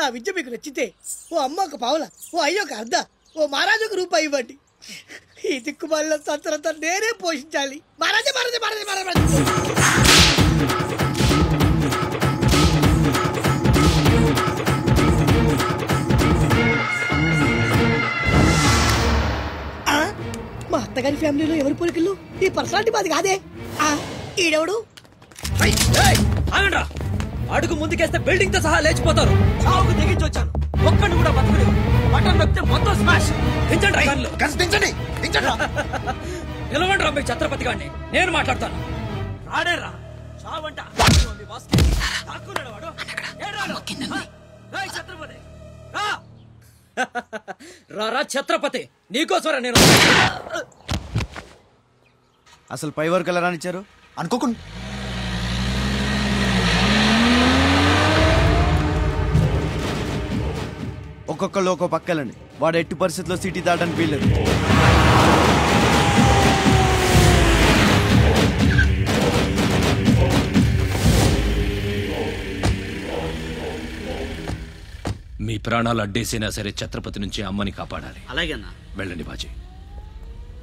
నా విద్య మీకు నచ్చితే ఓ అమ్మ ఒక పావుల, ఓ అయ్య ఒక అర్ధ, ఓ మహారాజు ఒక రూపాయి ఇవ్వండి. ఈ దిక్కుమాలిన సంతరంతా నేనే పోషించాలి. మహారాజా మహారాజా మహారాజా మహారాజా. మా అత్తగారి ఫ్యామిలీలో ఎవరి పోలికలు? ఈ పర్సనాలిటీ మాది కాదే. ఈడెవడు? అడుగు ముందుకేస్తే బిల్డింగ్ తో సహా లేచిపోతారు. చావుకు తెగించి వచ్చాను, ఒక్కడిని కూడా బతకలేదు. బటన్ నొక్కితే మొత్తం స్మాష్. దించండి. నిలవండి రా మీ ఛత్రపతి గారిని, నేను మాట్లాడతాను. రాడేరా చావంట. రా ఛత్రపతి, నీకోసరా నేను. అసలు పై వరకు ఎలా రానిచ్చారు అనుకోకుండా? ఒక్కొక్కళ్ళు ఒక్కో పక్కలండి. వాడు ఎట్టి పరిస్థితుల్లో సిటీ దాటడానికి వీల్లేదు. మీ ప్రాణాలు అడ్డేసినా సరే ఛత్రపతి నుంచి అమ్మని కాపాడాలి. అలాగేనా? వెళ్ళండి బాజీ.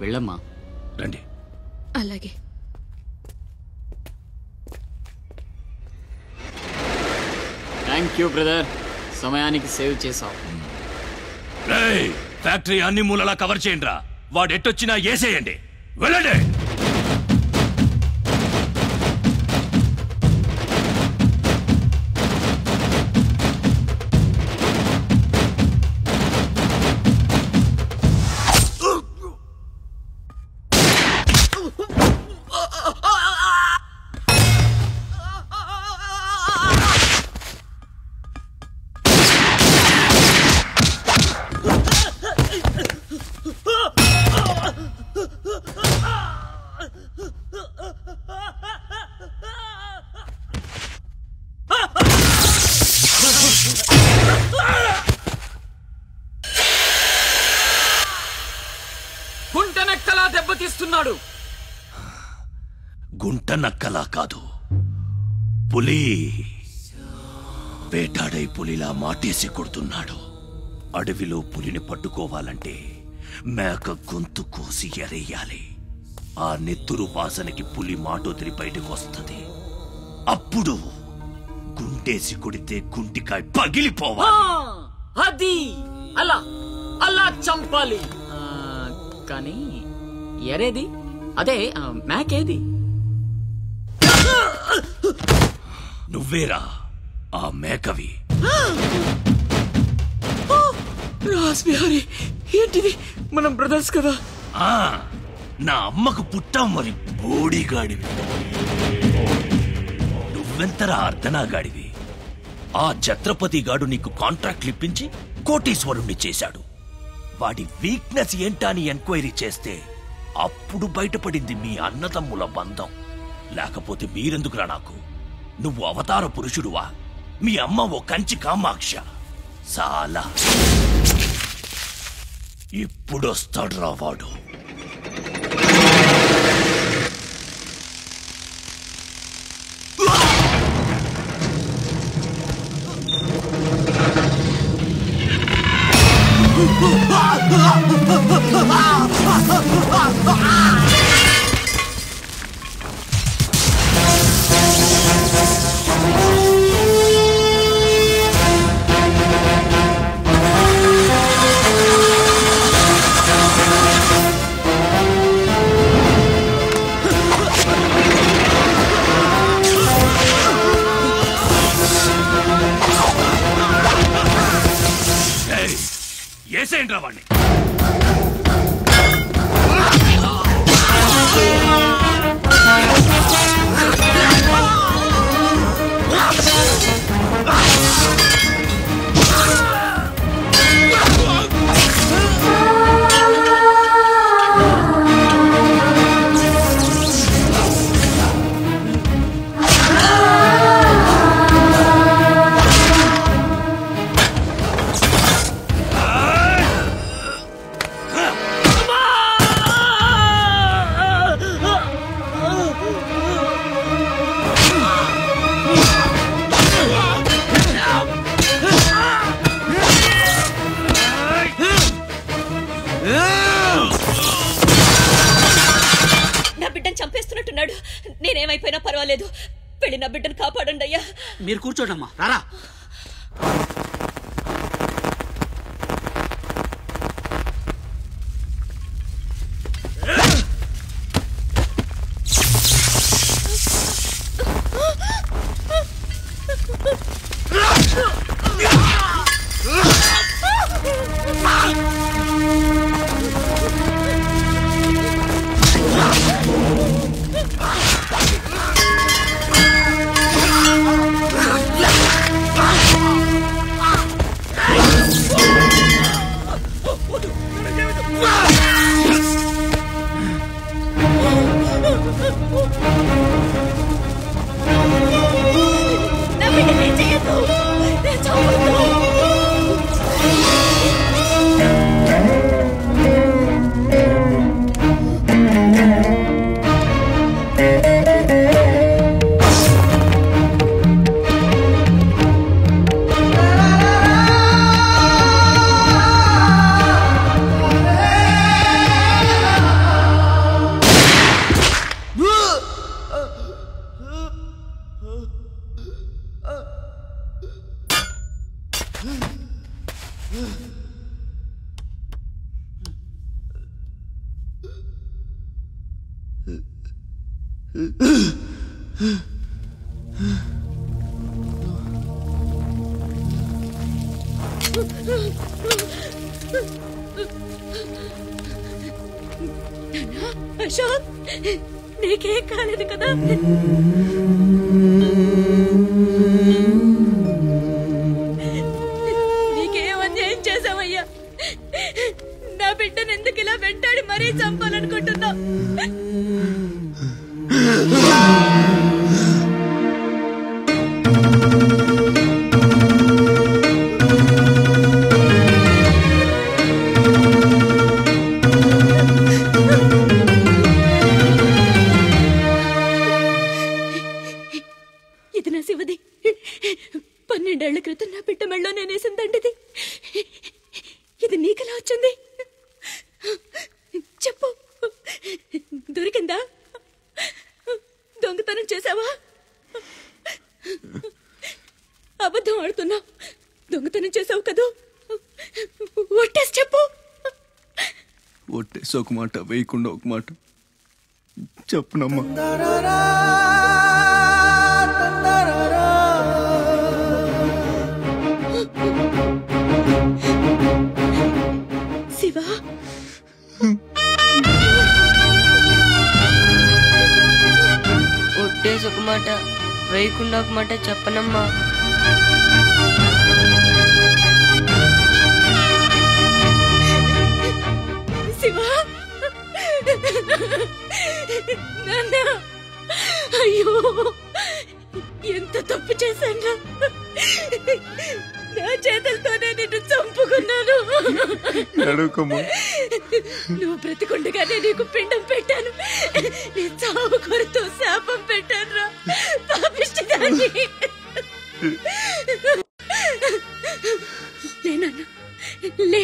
వెళ్ళమ్మా. రండి. అలాగే. థ్యాంక్ యూ బ్రదర్, సమయానికి సేవ్ చేసావు. ఫ్యాక్టరీ అన్ని మూలలా కవర్ చేయండి రా. వాడు ఎట్టొచ్చినా ఏసేయండి. వెళ్ళండి. గుంటనక్కలా దెబ్బతీస్తున్నాడు. గుంట నక్కలా కాదు, పులి. వేటాడై పులిలా మాటేసి కొడుతున్నాడు. అడవిలో పులిని పట్టుకోవాలంటే మేక గొంతు కోసి ఎరేయాలి. ఆ నెత్తురు వాసనకి పులి మాటొదిరి బయటకు వస్తుంది. అప్పుడు గుంటేసి కొడితే గుంటికాయ పగిలిపోవాలి. అది అలా అలా చంపాలి. కానీ ఎరేది? అదే మేకేది? నువ్వేరా ఆ మేకవి. రాస్బిహారీ, ఏంటిది? మనం బ్రదర్స్ కదా. నా అమ్మకు పుట్టాం మరి బోడిగాడివి. నువ్వెంతరా అర్ధనాగాడివి. ఆ ఛత్రపతి గాడు నీకు కాంట్రాక్ట్లు ఇప్పించి కోటీశ్వరుణ్ణి చేశాడు. వాడి వీక్నెస్ ఏంటా అని ఎంక్వైరీ చేస్తే అప్పుడు బయటపడింది మీ అన్నదమ్ముల బంధం. లేకపోతే మీరెందుకురా నాకు? నువ్వు అవతార పురుషుడువా? మీ అమ్మ ఓ కంచి కామాక్ష. చాలా ఇప్పుడొస్తాడు రా వాడు. ఏసేంట్రా వాణ్ణి. నేనేమైపోయినా పర్వాలేదు, వెళ్ళి నా బిడ్డను కాపాడండి అయ్యా. మీరు కూర్చోండమ్మా, రారా. అశోక్, నీకేం కాలేదు కదా? నీకేం అన్యాయం చేసావయ్యా? నా బిడ్డను ఎందుకు ఇలా వెంటాడి మరీ చంపాలనుకుంటున్నావు? ఇది నా శివది. 12 ఏళ్ల క్రితం నా బిడ్డ మెళ్ళో నేనేసిందండిది. ఇది నీకెలా వచ్చింది? చెప్పు, దొరికిందా? దొంగతనం చేసావా? అబద్ధం ఆడుతున్నావు. దొంగతనం చేసావు కదూ? ఒట్టేసి చెప్పు. ఒట్టేసి ఒక మాట, వేయకుండా ఒక మాట చెప్పునమ్మా. శివ, ఒట్టేసి ఒక మాట, వేయకుండా ఒక మాట చెప్పనమ్మా. శివ, నాన్న, అయ్యో ఎంత తప్పు చేశాను. నా చేతులతోనే నిన్ను చంపుకున్నాను. నువ్వు బ్రతికుండగానే నీకు పిండం పెట్టాను. నీ చావు కొరతో శాపం పెట్టాను రా పాపిష్టిదాన్ని. లేనన్నా, లే,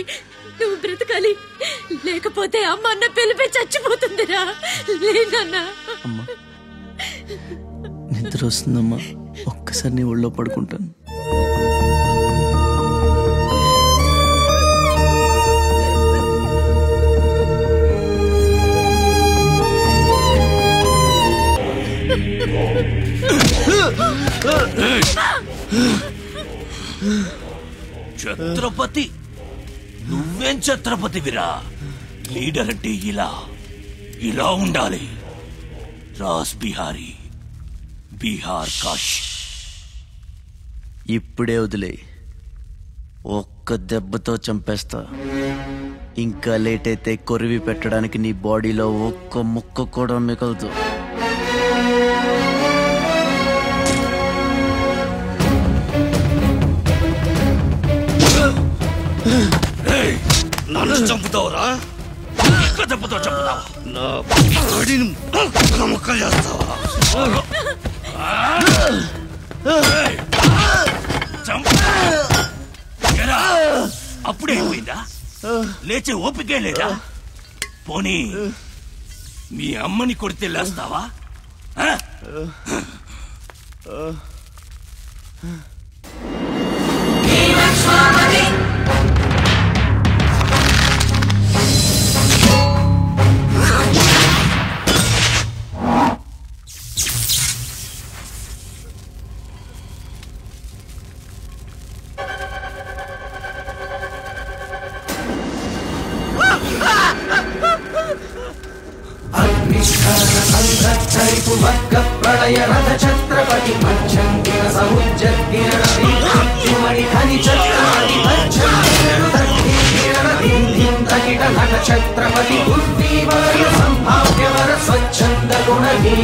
నువ్వు బ్రతకాలి. లేకపోతే అమ్మ అన్న పిలిపి చచ్చిపోతుందిరా. లేనన్నా. అమ్మా, నిద్ర వస్తుందమ్మా, ఒక్కసారి నీ ఒళ్ళో పడుకుంటాను. ఛత్రపతి, నువ్వేం ఛత్రపతివిరా? లీడర్ అంటే ఇలా ఉండాలి. రాస్ బిహారీ, బీహార్ కాష్. ఇప్పుడే వదిలే, ఒక్క దెబ్బతో చంపేస్తా. ఇంకా లేట్ అయితే కొరివి పెట్టడానికి నీ బాడీలో ఒక్క ముక్క కూడా మిగలదు. నన్ను చంపుతావురా? దెబ్బతో చంపుతావా? నా బాడీని ముక్కలు చేస్తావా? అప్పుడే అయిపోయిందా? లేచే ఓపికే లేదా? పోనీ మీ అమ్మని కొడితే లేస్తావా? ప్రళయ రథ ఛత్రపతి మధ్యంగిన సముజ్జగ్గిరణ నట ఛత్రపతి బుద్ధివర సంభావ్యవర స్వచ్ఛంద గుణీ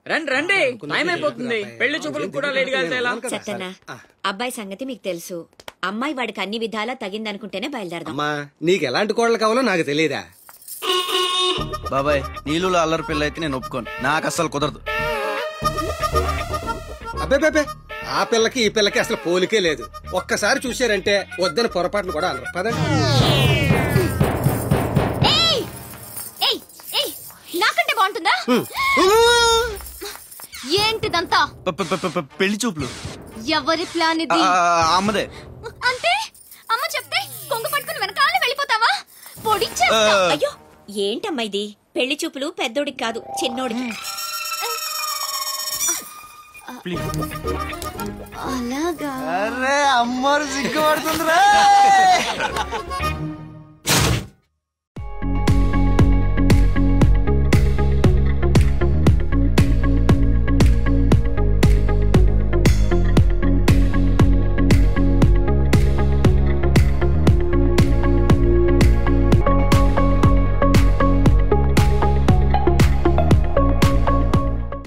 రండి రండి, టైం అయిపోతుంది. పెళ్లి చూపులకు కూడా లేట్ గా వెళ్తే ఎలా? చెత్తన్నా, అబ్బాయి సంగతి మీకు తెలుసు. అమ్మాయి వాడికి అన్ని విధాలా తగిందనుకుంటేనే బయలుదేరదాం. అమ్మా, నీకు ఎలాంటి కోడలు కావాలో నాకు తెలియదా? బాబాయ్, నీళ్ళు అల్లరి పిల్ల అయితే నేను ఒప్పుకోను. నాకు అస్సలు కుదరదు. అబ్బే, ఆ పిల్లకి ఈ పిల్లకి అసలు పోలికే లేదు. ఒక్కసారి చూశారంటే వద్దని పొరపాట్లు కూడా అనరు. పదండి. నాకంటే బాగుంటుందా? ఏంటిదంతా? పెళ్లి చూపులు. ఎవరి ప్లాన్ ఇది? అమ్మదే. అంటే అమ్మ చెప్తే కొంగు పట్టుకుని వెనకాల వెళ్ళిపోతావా? అయ్యో, ఏంటమ్మా ఇది? పెళ్లి చూపులు పెద్దోడికి కాదు, చిన్నోడికి. అలాగా? అరే అమ్మారు సిగ్గుపడుతుందిరా.